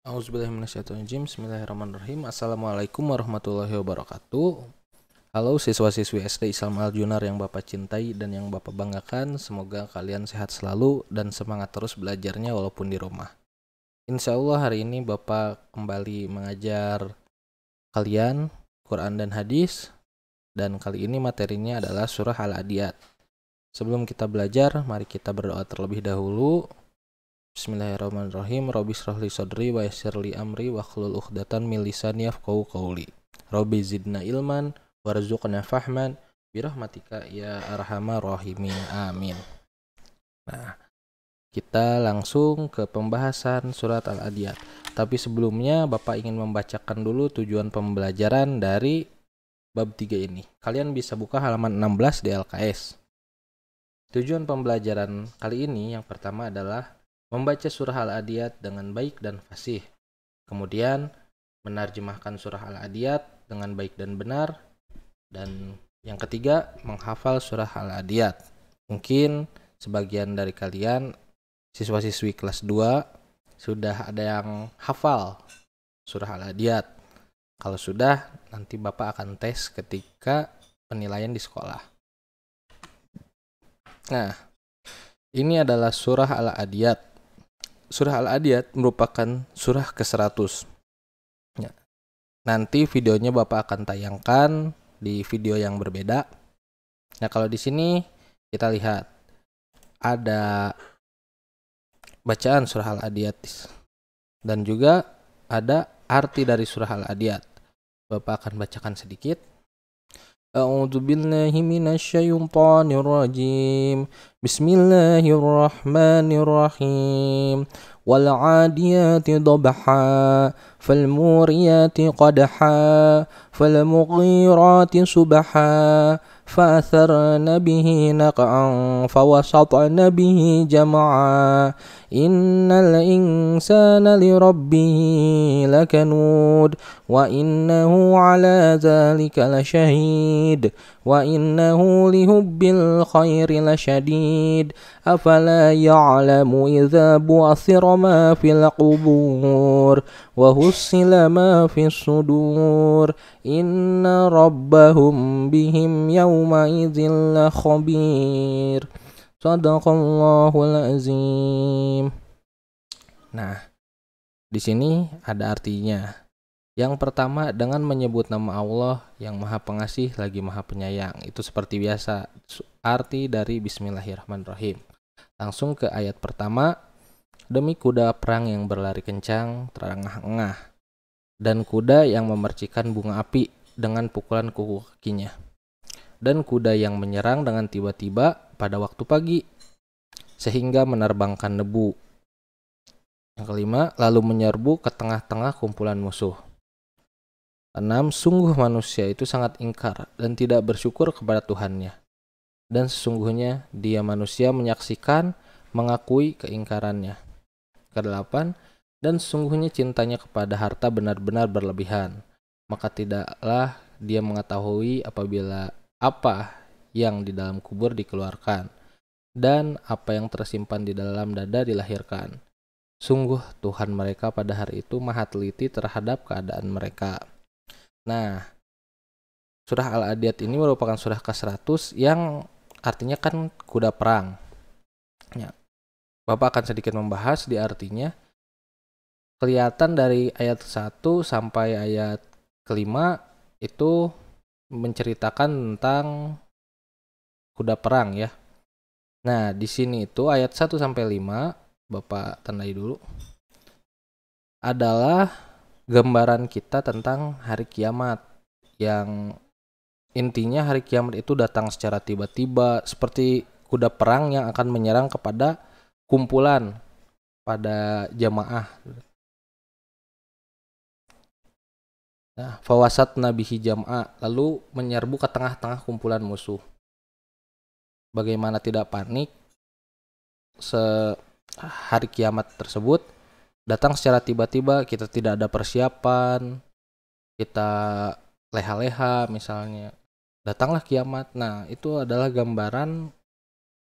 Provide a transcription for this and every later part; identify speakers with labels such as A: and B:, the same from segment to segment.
A: Auzubillahiminasyaitonirrajim. Bismillahirrahmanirrahim. Assalamualaikum warahmatullahi wabarakatuh. Halo siswa-siswi SD Islam Al-Junar yang Bapak cintai dan yang Bapak banggakan. Semoga kalian sehat selalu dan semangat terus belajarnya walaupun di rumah. Insya Allah hari ini Bapak kembali mengajar kalian Quran dan hadis. Dan kali ini materinya adalah surah Al-Adiyat. Sebelum kita belajar, mari kita berdoa terlebih dahulu. Bismillahirrahmanirrahim. Rabbi shrahli sadri wa yassirli amri wahlul 'uqdatam min lisani yafqahu qawli. Rabbi zidna ilman warzuqna fahman birahmatika ya arhamar rahimin. Amin. Nah, kita langsung ke pembahasan surat Al-Adiyat. Tapi sebelumnya Bapak ingin membacakan dulu tujuan pembelajaran dari bab 3 ini. Kalian bisa buka halaman 16 di LKS. Tujuan pembelajaran kali ini yang pertama adalah membaca surah Al-Adiyat dengan baik dan fasih. Kemudian menerjemahkan surah Al-Adiyat dengan baik dan benar. Dan yang ketiga, menghafal surah Al-Adiyat. Mungkin sebagian dari kalian siswa-siswi kelas 2 sudah ada yang hafal surah Al-Adiyat. Kalau sudah, nanti Bapak akan tes ketika penilaian di sekolah. Nah, ini adalah surah Al-Adiyat. Surah Al-Adiyat merupakan surah ke-100. Ya. Nanti videonya Bapak akan tayangkan di video yang berbeda. Nah, kalau di sini kita lihat ada bacaan surah Al-Adiyat dan juga ada arti dari surah Al-Adiyat. Bapak akan bacakan sedikit. A'udzu billahi minasyaitonir rajim. Bismillahirrahmanirrahim. Wal 'adiyati dhabha fal muriyati qadha fal mughirati subha fa'atharna bihi naq'an fawasatna bihi jam'a innal insana lirabbihi lakanud wa innahu 'ala dzalika lasyahid wa innahu lihubbil khairi lasyadid afala ya'lamu idza bu'athira ma fil qubur wa hussila ma fis sudur inna rabbahum bihim yawma idzin lakhabir. Shadaqallahul azim. Nah, di sini ada artinya. Yang pertama, dengan menyebut nama Allah yang Maha Pengasih lagi Maha Penyayang. Itu seperti biasa arti dari Bismillahirrahmanirrahim. Langsung ke ayat pertama. Demi kuda perang yang berlari kencang, terengah-engah, dan kuda yang memercikan bunga api dengan pukulan kuku kakinya, dan kuda yang menyerang dengan tiba-tiba pada waktu pagi, sehingga menerbangkan debu. Yang kelima, lalu menyerbu ke tengah-tengah kumpulan musuh. 6. Sungguh manusia itu sangat ingkar dan tidak bersyukur kepada Tuhannya. Dan sesungguhnya dia manusia menyaksikan, mengakui keingkarannya. Ke-8. Dan sesungguhnya cintanya kepada harta benar-benar berlebihan. Maka tidaklah dia mengetahui apabila apa yang di dalam kubur dikeluarkan, dan apa yang tersimpan di dalam dada dilahirkan. Sungguh Tuhan mereka pada hari itu maha teliti terhadap keadaan mereka. Nah, surah Al-Adiyat ini merupakan surah ke-100 yang artinya kan kuda perang. Ya. Bapak akan sedikit membahas di artinya. Kelihatan dari ayat 1 sampai ayat kelima itu menceritakan tentang kuda perang ya. Nah, di sini itu ayat 1 sampai 5, Bapak tandai dulu. Adalah gambaran kita tentang hari kiamat, yang intinya hari kiamat itu datang secara tiba-tiba seperti kuda perang yang akan menyerang kepada kumpulan pada jamaah. Nah, fawasat nabihi jam'a, lalu menyerbu ke tengah-tengah kumpulan musuh. Bagaimana tidak panik hari kiamat tersebut datang secara tiba-tiba, kita tidak ada persiapan, kita leha-leha misalnya, datanglah kiamat. Nah, itu adalah gambaran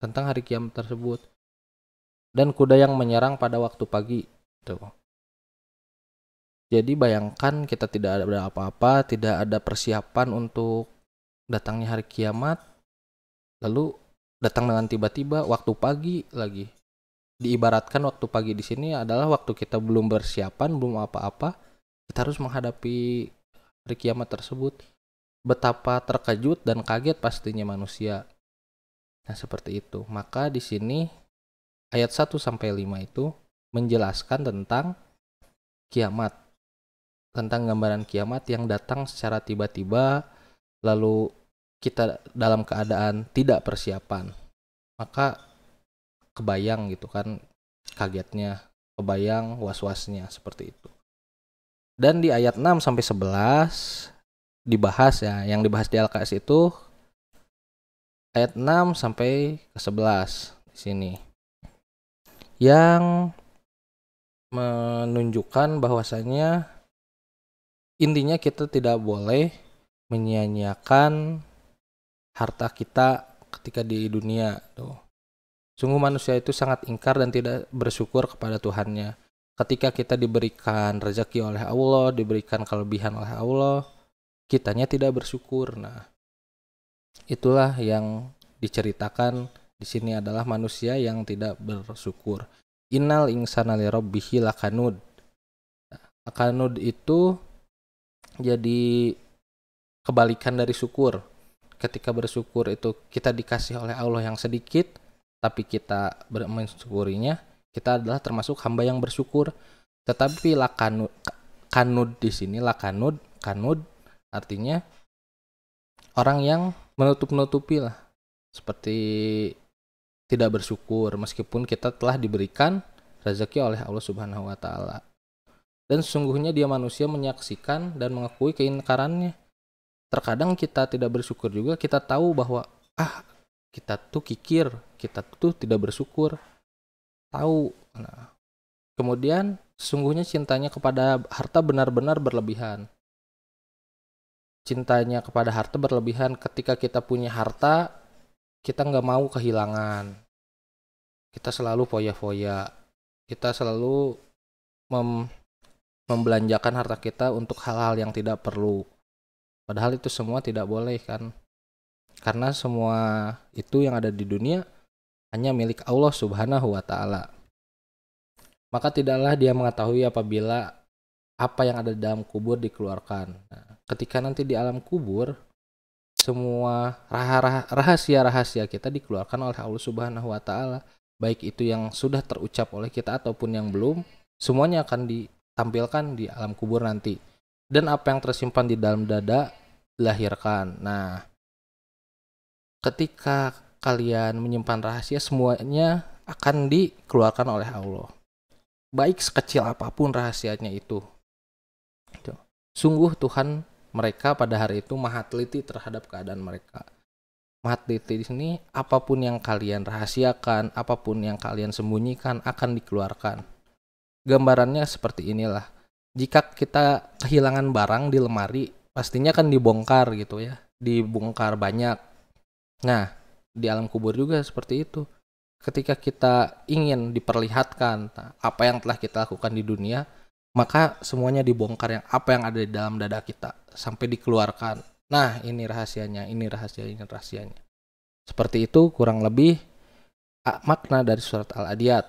A: tentang hari kiamat tersebut. Dan kuda yang menyerang pada waktu pagi tuh. Jadi bayangkan kita tidak ada apa-apa, tidak ada persiapan untuk datangnya hari kiamat, lalu datang dengan tiba-tiba waktu pagi lagi. Diibaratkan waktu pagi di sini adalah waktu kita belum persiapan, belum apa-apa, kita harus menghadapi hari kiamat tersebut. Betapa terkejut dan kaget pastinya manusia. Nah, seperti itu. Maka di sini ayat 1 sampai 5 itu menjelaskan tentang kiamat, tentang gambaran kiamat yang datang secara tiba-tiba, lalu kita dalam keadaan tidak persiapan. Maka kebayang gitu kan kagetnya, kebayang was-wasnya seperti itu. Dan di ayat 6 sampai 11 dibahas ya, yang dibahas di Al-Kahf itu ayat 6 sampai ke 11 di sini. Yang menunjukkan bahwasanya intinya kita tidak boleh menyia-nyiakan harta kita ketika di dunia tuh. Sungguh manusia itu sangat ingkar dan tidak bersyukur kepada Tuhannya. Ketika kita diberikan rezeki oleh Allah, diberikan kelebihan oleh Allah, kitanya tidak bersyukur. Nah, itulah yang diceritakan di sini adalah manusia yang tidak bersyukur. Innal insana lirabbihi lakanud. Lakanud itu jadi kebalikan dari syukur. Ketika bersyukur itu kita dikasih oleh Allah yang sedikit, tapi kita mensyukurinya, kita adalah termasuk hamba yang bersyukur. Tetapi lakanud, kanud di sini kanud artinya orang yang menutup-nutupi lah, seperti tidak bersyukur meskipun kita telah diberikan rezeki oleh Allah Subhanahu wa taala. Dan sesungguhnya dia manusia menyaksikan dan mengakui keingkarannya. Terkadang kita tidak bersyukur juga, kita tahu bahwa kita tuh kikir, kita tuh tidak bersyukur. Tahu. Nah, kemudian sesungguhnya cintanya kepada harta benar-benar berlebihan. Cintanya kepada harta berlebihan, ketika kita punya harta, kita nggak mau kehilangan. Kita selalu foya-foya. Kita selalu membelanjakan harta kita untuk hal-hal yang tidak perlu. Padahal itu semua tidak boleh kan. Karena semua itu yang ada di dunia hanya milik Allah Subhanahu wa taala. Maka tidaklah dia mengetahui apabila apa yang ada di dalam kubur dikeluarkan. Nah, ketika nanti di alam kubur, semua rahasia-rahasia kita dikeluarkan oleh Allah Subhanahu wa taala. Baik itu yang sudah terucap oleh kita ataupun yang belum, semuanya akan ditampilkan di alam kubur nanti. Dan apa yang tersimpan di dalam dada dilahirkan. Nah, ketika kalian menyimpan rahasia, semuanya akan dikeluarkan oleh Allah. Baik sekecil apapun rahasianya itu. Sungguh Tuhan mereka pada hari itu maha teliti terhadap keadaan mereka. Maha teliti di sini, apapun yang kalian rahasiakan, apapun yang kalian sembunyikan akan dikeluarkan. Gambarannya seperti inilah. Jika kita kehilangan barang di lemari, pastinya kan dibongkar gitu ya. Dibongkar banyak. Nah, di alam kubur juga seperti itu. Ketika kita ingin diperlihatkan apa yang telah kita lakukan di dunia, maka semuanya dibongkar, yang apa yang ada di dalam dada kita sampai dikeluarkan. Nah, ini rahasianya, ini rahasianya. Seperti itu kurang lebih makna dari surat Al-Adiyat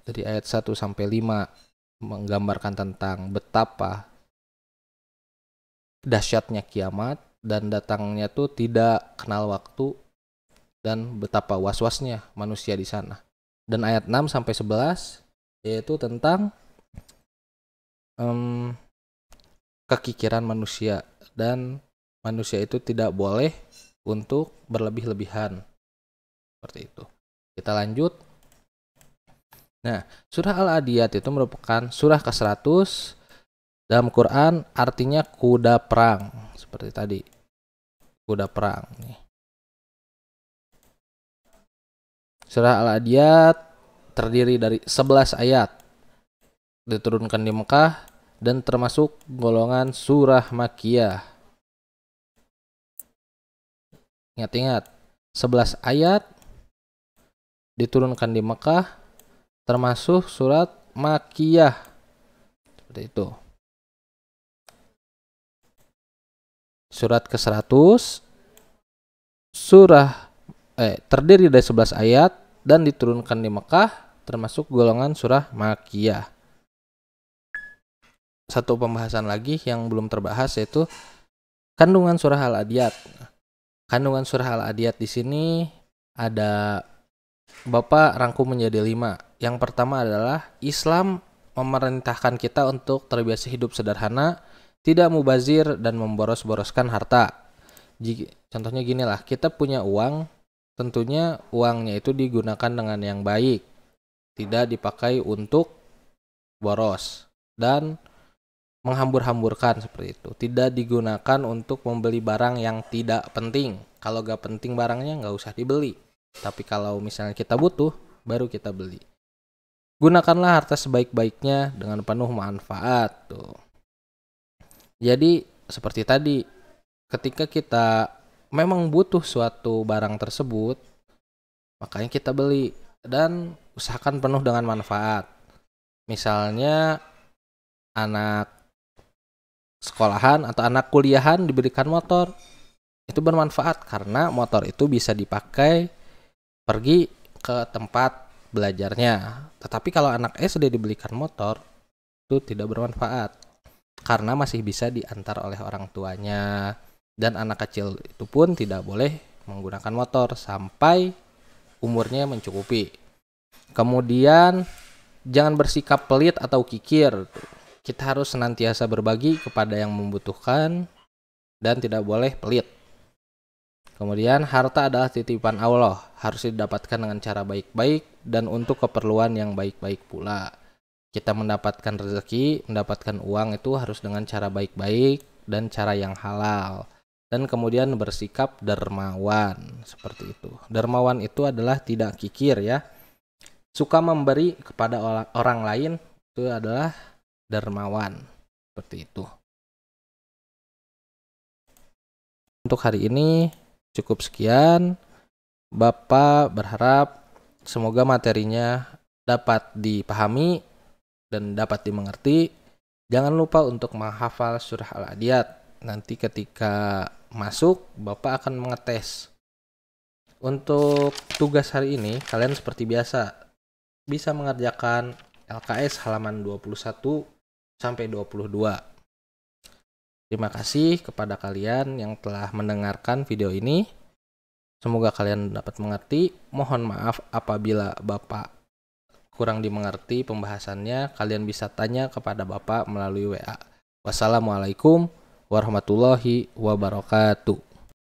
A: dari ayat 1 sampai 5 menggambarkan tentang betapa dahsyatnya kiamat dan datangnya tuh tidak kenal waktu dan betapa was-wasnya manusia di sana. Dan ayat 6 sampai 11 yaitu tentang kekikiran manusia dan manusia itu tidak boleh untuk berlebih-lebihan. Seperti itu. Kita lanjut. Nah, surah Al-Adiyat itu merupakan surah ke-100 dalam Quran, artinya kuda perang. Seperti tadi. Kuda perang nih. Surah Al-Adiyat terdiri dari 11 ayat. Diturunkan di Mekah dan termasuk golongan surah Makkiyah. Ingat-ingat, 11 ayat diturunkan di Mekah termasuk surat Makkiyah. Seperti itu. Surat ke-100, terdiri dari 11 ayat dan diturunkan di Mekah, termasuk golongan surah Makkiyah. Satu pembahasan lagi yang belum terbahas yaitu kandungan surah Al-Adiyat. Kandungan surah Al-Adiyat di sini ada Bapak rangkum menjadi 5. Yang pertama adalah Islam memerintahkan kita untuk terbiasa hidup sederhana, tidak mubazir dan memboros-boroskan harta. Contohnya gini lah, kita punya uang, tentunya uangnya itu digunakan dengan yang baik, tidak dipakai untuk boros dan menghambur-hamburkan seperti itu. Tidak digunakan untuk membeli barang yang tidak penting. Kalau gak penting barangnya gak usah dibeli. Tapi kalau misalnya kita butuh, baru kita beli. Gunakanlah harta sebaik-baiknya dengan penuh manfaat. Tuh. Jadi seperti tadi, ketika kita memang butuh suatu barang tersebut, makanya kita beli dan usahakan penuh dengan manfaat. Misalnya anak sekolahan atau anak kuliahan diberikan motor, itu bermanfaat karena motor itu bisa dipakai pergi ke tempat belajarnya. Tetapi kalau anak SD dibelikan motor, itu tidak bermanfaat karena masih bisa diantar oleh orang tuanya, dan anak kecil itu pun tidak boleh menggunakan motor sampai umurnya mencukupi. Kemudian jangan bersikap pelit atau kikir. Kita harus senantiasa berbagi kepada yang membutuhkan dan tidak boleh pelit. Kemudian harta adalah titipan Allah, harus didapatkan dengan cara baik-baik dan untuk keperluan yang baik-baik pula. Kita mendapatkan rezeki, mendapatkan uang itu harus dengan cara baik-baik dan cara yang halal. Dan kemudian bersikap dermawan, seperti itu. Dermawan itu adalah tidak kikir ya. Suka memberi kepada orang lain itu adalah dermawan, seperti itu. Untuk hari ini cukup sekian. Bapak berharap semoga materinya dapat dipahami dan dapat dimengerti. Jangan lupa untuk menghafal surah Al-Adiyat. Nanti ketika masuk, Bapak akan mengetes. Untuk tugas hari ini, kalian seperti biasa bisa mengerjakan LKS halaman 21 sampai 22. Terima kasih kepada kalian yang telah mendengarkan video ini. Semoga kalian dapat mengerti. Mohon maaf apabila Bapak kurang dimengerti pembahasannya. Kalian bisa tanya kepada Bapak melalui WA. Wassalamualaikum warahmatullahi wabarakatuh.